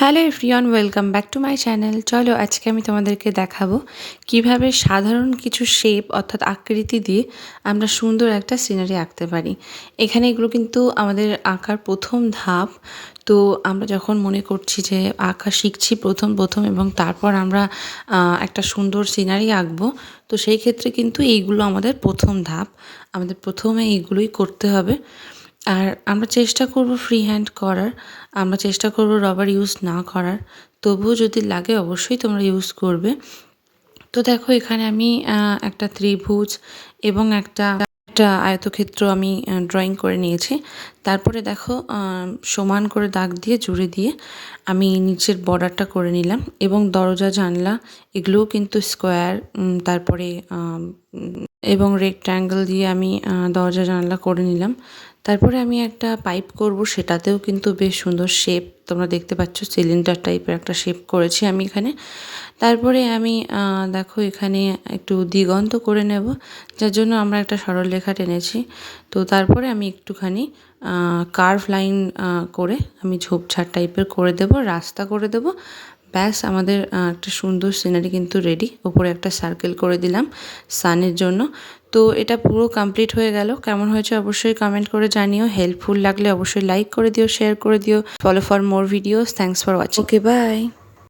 Hello everyone, welcome back to my channel. চলো আজকে আমি তোমাদেরকে দেখাবো কিভাবে সাধারণ কিছু শেপ অর্থাৎ আকৃতি দিয়ে আমরা সুন্দর একটা সিনারি আঁকতে পারি। এখানে এগুলো কিন্তু আমাদের আঁকার প্রথম ধাপ। তো আমরা যখন মনে করছি যে আঁকা শিখছি প্রথম এবং তারপর আমরা একটা সুন্দর সিনারি আঁকবো, তো সেই ক্ষেত্রে কিন্তু এইগুলো আমাদের প্রথম ধাপ। আমাদের প্রথমে এইগুলোই করতে হবে। আর আমরা চেষ্টা করব ফ্রি হ্যান্ড করার, আমরা চেষ্টা করব রবার ইউজ না করার। তবুও যদি লাগে অবশ্যই তোমরা ইউজ করবে। তো দেখো এখানে আমি একটা ত্রিভুজ এবং একটা আয়তক্ষেত্র আমি ড্রয়িং করে নিয়েছি। তারপরে দেখো সমান করে দাগ দিয়ে জুড়ে দিয়ে আমি নিচের বর্ডারটা করে নিলাম এবং দরজা জানলা এগুলোও কিন্তু স্কোয়ার, তারপরে এবং রেক্ট্যাঙ্গেল দিয়ে আমি দরজা জানলা করে নিলাম। তারপরে আমি একটা পাইপ করব, সেটাতেও কিন্তু বেশ সুন্দর শেপ তোমরা দেখতে পাচ্ছ, সিলিন্ডার টাইপের একটা শেপ করেছি আমি এখানে। তারপরে আমি দেখো এখানে একটু দিগন্ত করে নেব, যার জন্য আমরা একটা সরলরেখা টেনেছি। তো তারপরে আমি একটুখানি কার্ভ লাইন করে আমি ঝোপঝাড় টাইপের করে দেব, রাস্তা করে দেব। ব্যাস, আমাদের একটা সুন্দর সিনারি কিন্তু রেডি। ওপরে একটা সার্কেল করে দিলাম সানের জন্য। তো এটা পুরো কমপ্লিট হয়ে গেল। কেমন হয়েছে অবশ্যই কমেন্ট করে জানিও। হেল্পফুল লাগলে অবশ্যই লাইক করে দিও, শেয়ার করে দিও। Follow for more videos. Thanks for watching. Okay, by.